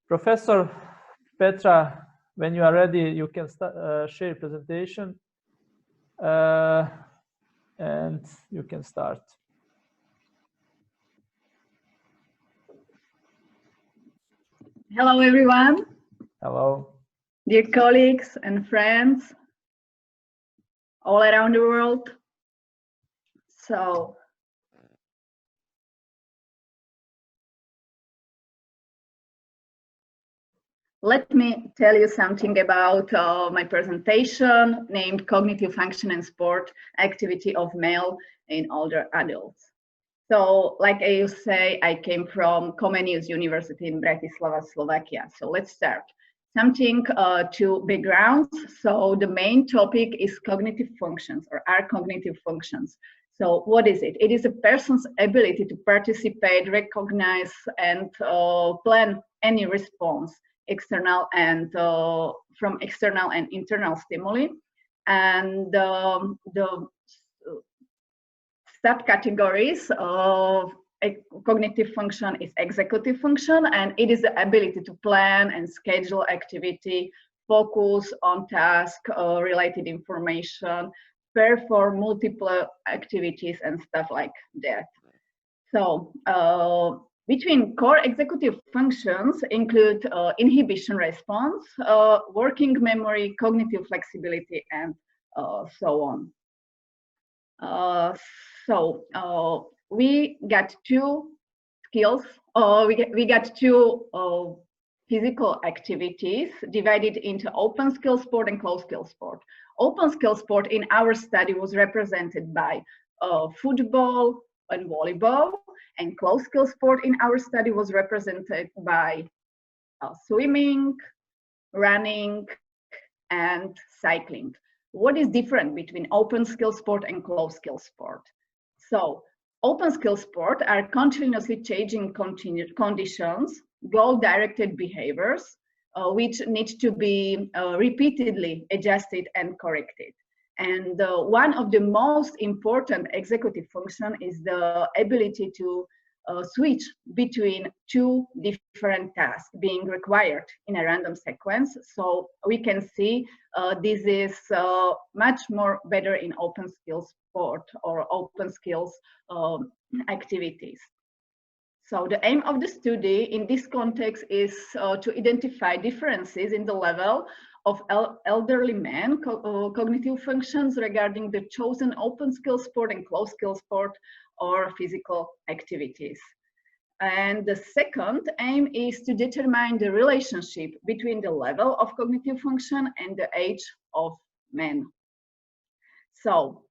Professor Petra, when you are ready, you can share presentation, and you can start. Hello, everyone. Hello. Dear colleagues and friends all around the world. So, let me tell you something about my presentation named Cognitive Function and Sport Activity of Male in Older Adults. So, like I say, I came from Comenius University in Bratislava, Slovakia. So let's start. Something to backgrounds. So the main topic is cognitive functions, or are cognitive functions. So what is it? It is a person's ability to participate, recognize, and plan any response, external and from external and internal stimuli. And the subcategories of a cognitive function is executive function, and it is the ability to plan and schedule activity, focus on task related information, perform multiple activities and stuff like that. So between core executive functions include inhibition response, working memory, cognitive flexibility, and so on. We got two skills, we got two physical activities divided into open skill sport and closed skill sport. Open skill sport in our study was represented by football and volleyball, and closed skill sport in our study was represented by swimming, running, and cycling. What is different between open skill sport and closed skill sport? So open skill sport are continuously changing conditions, goal-directed behaviors, which need to be repeatedly adjusted and corrected. And one of the most important executive function is the ability to switch between two different tasks being required in a random sequence. So we can see this is much more better in open skills sport or open skills activities. So the aim of the study in this context is to identify differences in the level of elderly men cognitive functions regarding the chosen open skill sport and closed skill sport or physical activities. And the second aim is to determine the relationship between the level of cognitive function and the age of men. So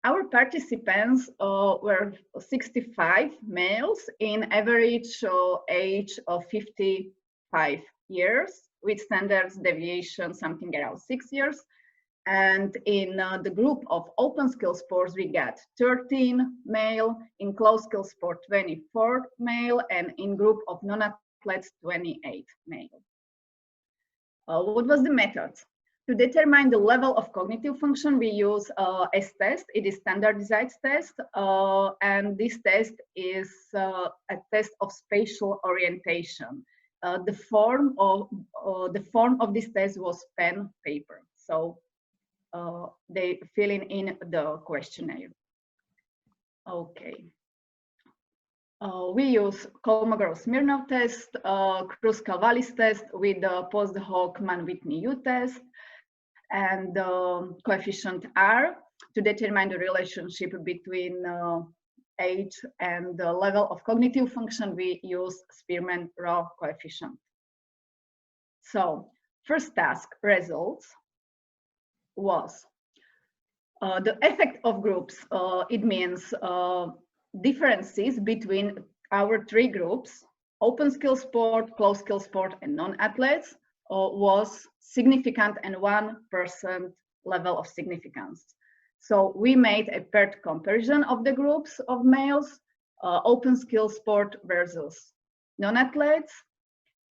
our participants were 65 males in average age of 55 years, with standards deviation something around 6 years. And in the group of open skill sports, we got 13 male, in closed skill sport 24 male, and in group of non-athletes 28 male. What was the method? To determine the level of cognitive function, we use a test. It is standardized test, and this test is a test of spatial orientation. The form of this test was pen paper. So they fill in the questionnaire. Okay. We use Kolmogorov-Smirnov test, Kruskal-Wallis test with the post-hoc Mann-Whitney-U test, and coefficient R to determine the relationship between age and the level of cognitive function. We use Spearman-Rho coefficient. So first task results was the effect of groups. It means differences between our three groups, open skill sport, closed skill sport, and non-athletes, was significant and 1% level of significance. So we made a paired comparison of the groups of males, open skill sport versus non-athletes,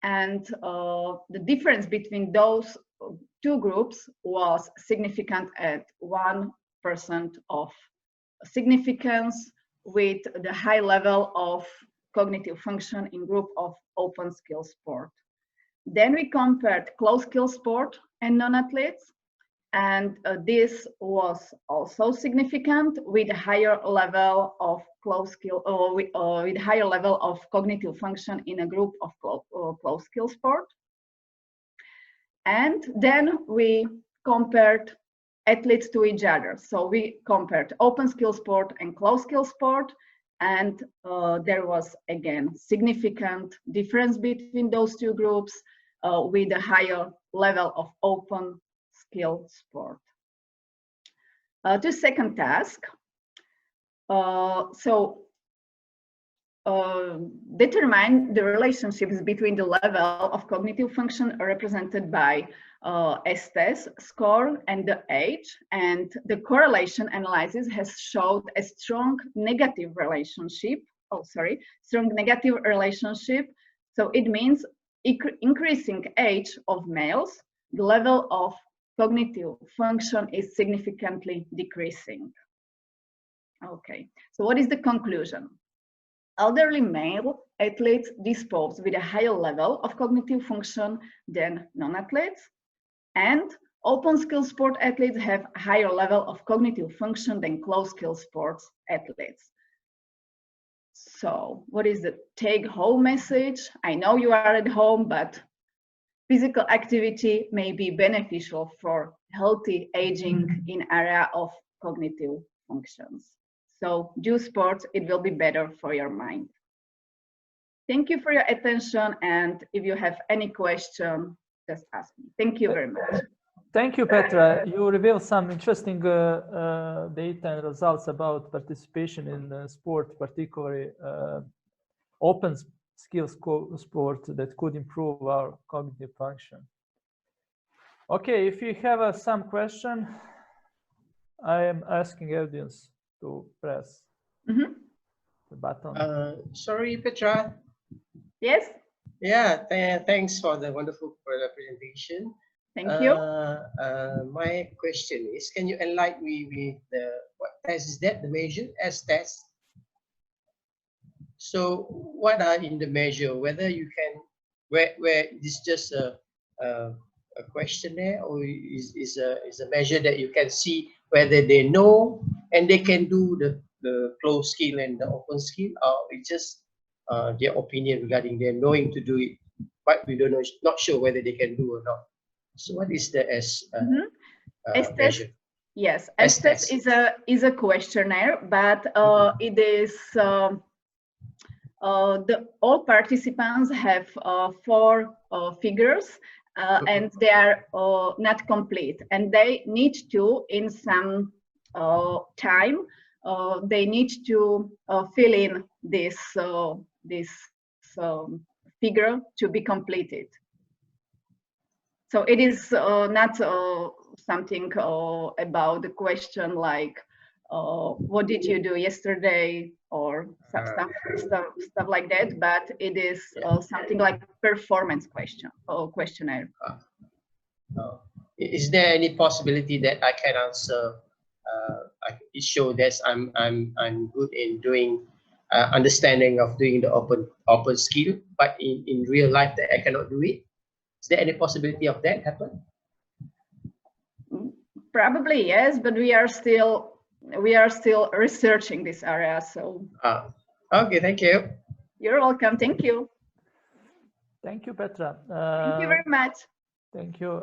and the difference between those two groups was significant at 1% of significance, with the high level of cognitive function in group of open skill sport. Then we compared closed skill sport and non-athletes, and this was also significant with a higher level of closed skill, or with higher level of cognitive function in a group of closed skill sport. And then we compared athletes to each other. So we compared open skill sport and closed skill sport, and there was again significant difference between those two groups with a higher level of open skill sport. The second task, determine the relationships between the level of cognitive function represented by STES score and the age, and the correlation analysis has showed a strong negative relationship. Strong negative relationship. So it means increasing age of males, the level of cognitive function is significantly decreasing. Okay, so what is the conclusion? Elderly male athletes dispose with a higher level of cognitive function than non-athletes, and open skill sport athletes have a higher level of cognitive function than closed skill sports athletes. So what is the take-home message? I know you are at home, but physical activity may be beneficial for healthy aging in area of cognitive functions. So do sports, it will be better for your mind. Thank you for your attention, and if you have any question, just ask me. Thank you very much. Thank you, Petra. You revealed some interesting data and results about participation in sport, particularly open skill sport that could improve our cognitive function. Okay, if you have some question, I am asking audience to press the button. Sorry, Petra. Yes? Yeah, thanks for the wonderful presentation. Thank you. My question is, can you enlighten me with what test is that, the measure, S test? So what are in the measure, whether you can, where it's just a questionnaire, or is a measure that you can see whether they know and they can do the closed skill and the open skill, or it's just their opinion regarding them knowing to do it, but we don't know, not sure whether they can do or not. So what is the measure? Yes, S-test is a questionnaire, but it is all participants have 4 figures, and they are not complete, and they need to, in some time, they need to fill in this figure to be completed. So it is not something about the question like what did you do yesterday, or stuff like that, but it is something like performance question or questionnaire. Is there any possibility that I can answer? It shows that I'm good in doing understanding of doing the open skill, but in real life that I cannot do it. Is there any possibility of that happen? Probably yes, but we are still researching this area. So okay, thank you. You're welcome. Thank you. Thank you, Petra. Thank you very much. Thank you.